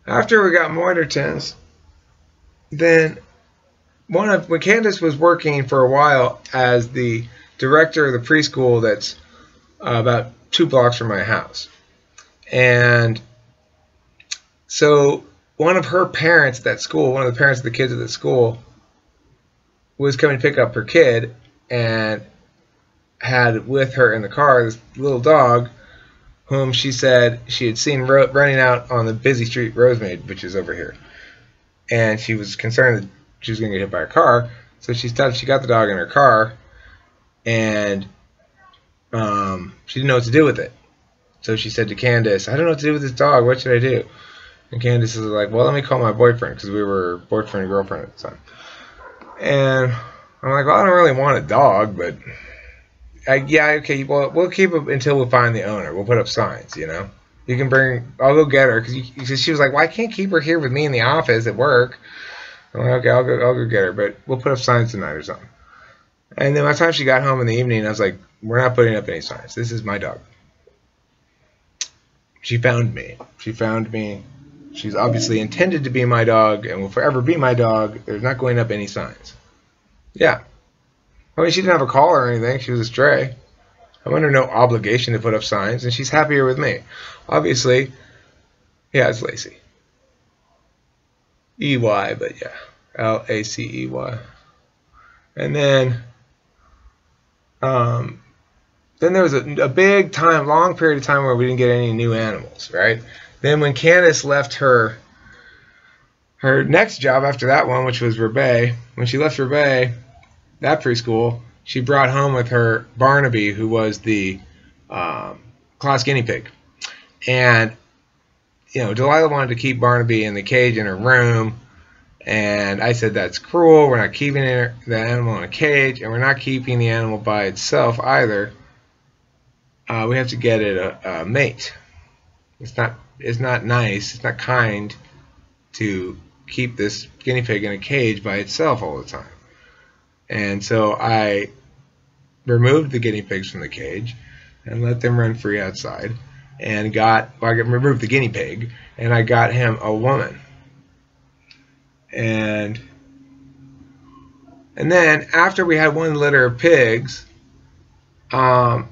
After we got moiter tins, then when Candace was working for a while as the director of the preschool that's about 2 blocks from my house. And so one of her parents at that school, one of the parents of the kids at the school, was coming to pick up her kid and had with her in the car this little dog whom she said she had seen running out on the busy street Rosemade, which is over here. And she was concerned that she was going to get hit by a car. So she got the dog in her car, and she didn't know what to do with it. So she said to Candace, I don't know what to do with this dog. What should I do? And Candace was like, well, let me call my boyfriend, because we were boyfriend and girlfriend at the time. And I'm like, well, I don't really want a dog, but yeah, okay, well, we'll keep it until we find the owner. We'll put up signs, you know. You can I'll go get her, because she was like, well, I can't keep her here with me in the office at work. I'm like, okay, I'll go get her, but we'll put up signs tonight or something. And then by the time she got home in the evening, I was like, we're not putting up any signs. This is my dog. She found me. She found me. She's obviously intended to be my dog and will forever be my dog. There's not going up any signs. Yeah. I mean, she didn't have a collar or anything. She was a stray. I'm under no obligation to put up signs, and she's happier with me. Obviously, yeah, it's Lacey. E-Y, but yeah. L-A-C-E-Y. And then there was a big time, long period of time where we didn't get any new animals, right? Then when Candace left her next job after that one, which was Rebay, when she left Rebay, that preschool, she brought home with her Barnaby, who was the class guinea pig. And, you know, Delilah wanted to keep Barnaby in the cage in her room. And I said, that's cruel. We're not keeping the animal in a cage. And we're not keeping the animal by itself either. We have to get it a mate. It's not nice. It's not kind to keep this guinea pig in a cage by itself all the time. And so I removed the guinea pigs from the cage and let them run free outside. And removed the guinea pig, and I got him a woman. And then after we had one litter of pigs, fucking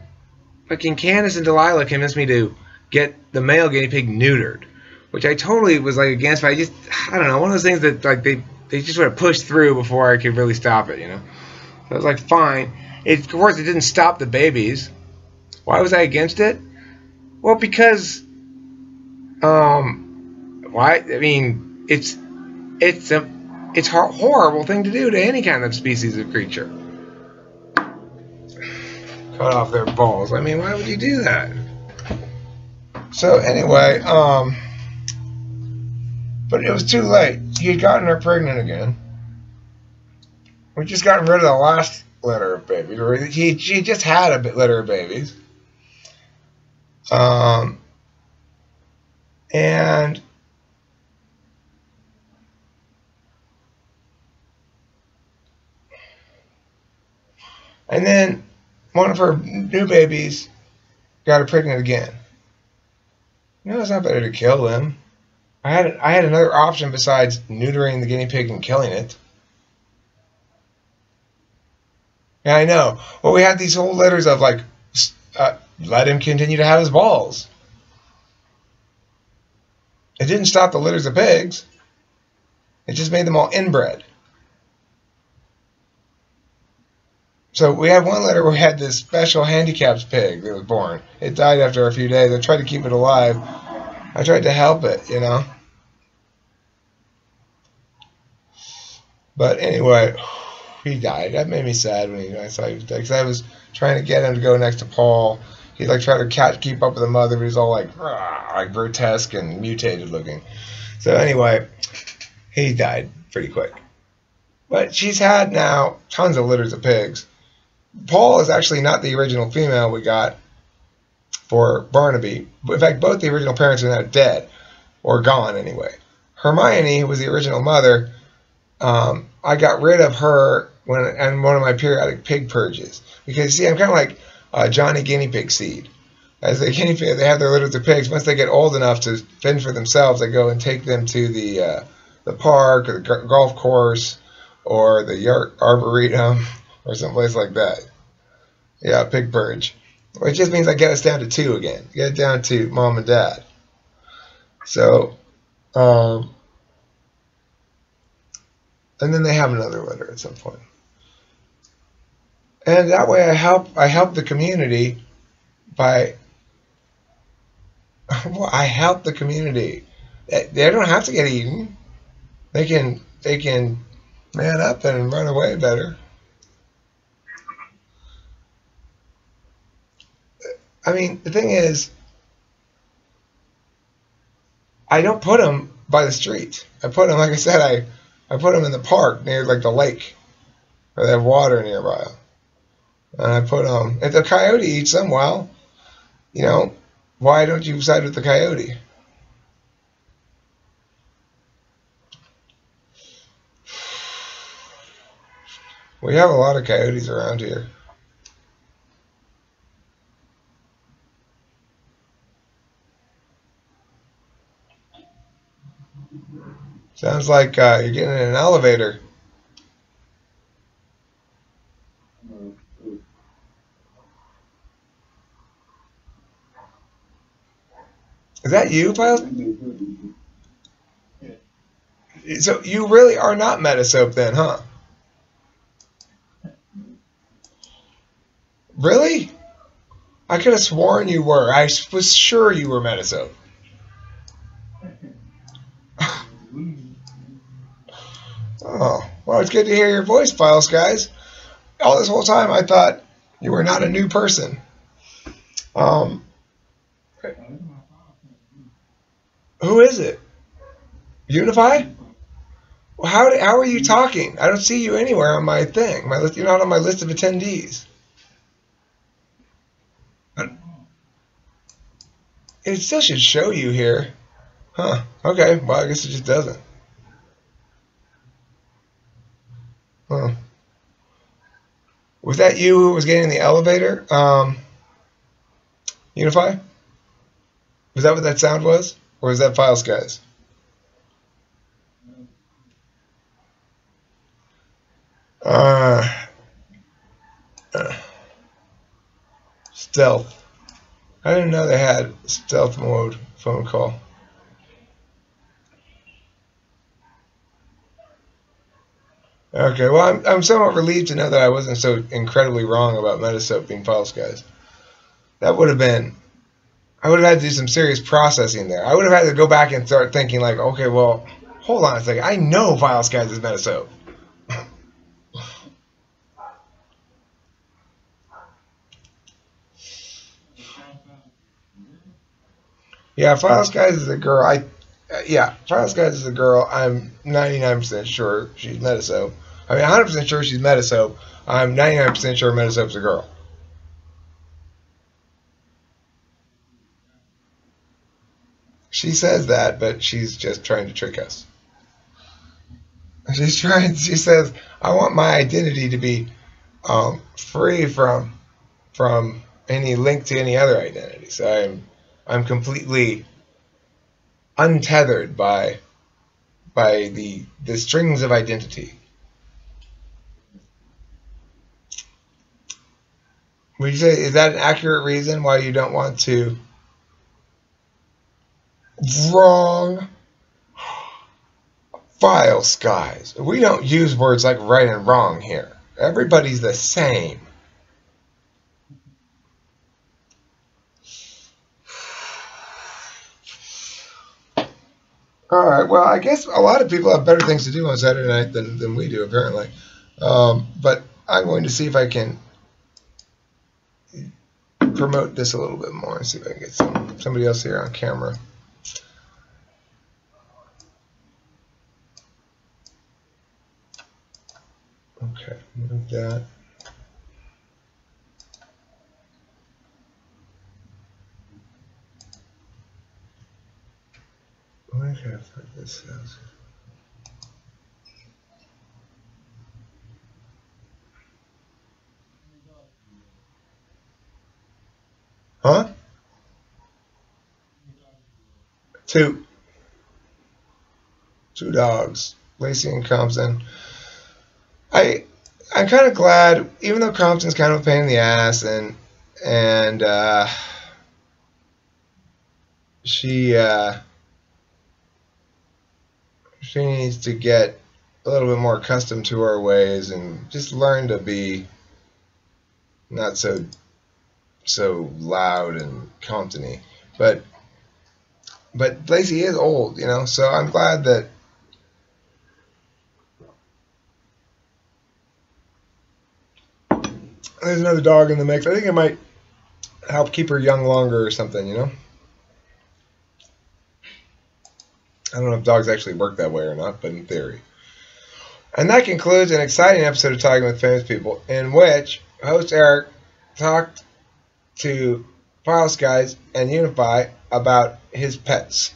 Candace and Delilah convinced me to get the male guinea pig neutered, which I totally was like against. But I don't know, one of those things that like they just sort of pushed through before I could really stop it, you know. So I was like, fine. Of course, it didn't stop the babies. Why was I against it? Well, because why? I mean, it's a horrible thing to do to any kind of species of creature. Cut off their balls. I mean, why would you do that? So anyway, but it was too late. He had gotten her pregnant again. We just gotten rid of the last litter of babies. Or she just had a litter of babies. And then one of her new babies got her pregnant again. You know, it's not better to kill them. I had another option besides neutering the guinea pig and killing it. Yeah, I know. Well, we had these whole letters of like, let him continue to have his balls. It didn't stop the litters of pigs. It just made them all inbred. So we had one litter where we had this special handicapped pig that was born. It died after a few days. I tried to keep it alive. I tried to help it, you know. But anyway, he died. That made me sad when I saw he was dead. Because I was trying to get him to go next to Paul. He like tried to keep up with the mother, but he's all like grotesque and mutated looking. So anyway, he died pretty quick. But she's had now tons of litters of pigs. Paul is actually not the original female we got for Barnaby. In fact, both the original parents are now dead, or gone anyway. Hermione, who was the original mother, I got rid of her in one of my periodic pig purges. Because, see, I'm kind of like Johnny Guinea Pig Seed. as they can't even, they have their litters of pigs. Once they get old enough to fend for themselves, I go and take them to the park or the golf course or the arboretum or someplace like that. Yeah, pig purge. Which just means I get us down to 2 again. Get it down to mom and dad. So, and then they have another litter at some point. And that way I help the community by well, I help the community. They don't have to get eaten. They can man up and run away better. I mean, the thing is, I don't put them by the street. I put them, like I said, I put them in the park near like the lake, where they have water nearby. And I put them. If the coyote eats them, well, you know, why don't you side with the coyote? We have a lot of coyotes around here. Sounds like you're getting in an elevator. Is that you, Piles? So you really are not Metasoap then, huh? Really? I could have sworn you were. I was sure you were Metasoap. Oh, well, it's good to hear your voice, Files, guys. All this whole time, I thought you were not a new person. Who is it? Unify? Well, how are you talking? I don't see you anywhere on my thing. You're not on my list of attendees. It still should show you here. Huh. Okay. Well, I guess it just doesn't. Huh. Was that you who was getting in the elevator? Unify? Was that what that sound was? Or was that Files, guys? Stealth. I didn't know they had stealth mode phone call. Okay, well, I'm somewhat relieved to know that I wasn't so incredibly wrong about Metasoap being Files, guys. That would have been, I would have had to do some serious processing there. I would have had to go back and start thinking like, okay, well, hold on a second. I know Files, guys is Metasoap. Yeah, Files, guys is a girl. Files, guys is a girl. I'm 99% sure she's Metasoap. I mean, 100% sure she's Metasoap. I'm 99% sure Metasoap's a girl. She says that, but she's just trying to trick us. She says, I want my identity to be free from any link to any other identity. So I'm completely untethered by the strings of identity. Would you say, is that an accurate reason why you don't want to? Wrong. Files, guys. We don't use words like right and wrong here. Everybody's the same. All right. Well, I guess a lot of people have better things to do on Saturday night than we do, apparently. But I'm going to see if I can promote this a little bit more and see if I can get somebody else here on camera. Okay, move that. Where can I find this house? Huh? Two dogs, Lacey and Compton. I'm kind of glad, even though Compton's kind of a pain in the ass, and she needs to get a little bit more accustomed to our ways and just learn to be not so loud and Compton-y. But Lacey is old, you know, so I'm glad that there's another dog in the mix. I think it might help keep her young longer or something, you know? I don't know if dogs actually work that way or not, but in theory. And that concludes an exciting episode of Talking with Famous People, in which host Eric talked to Fileskies and Unify about his pets.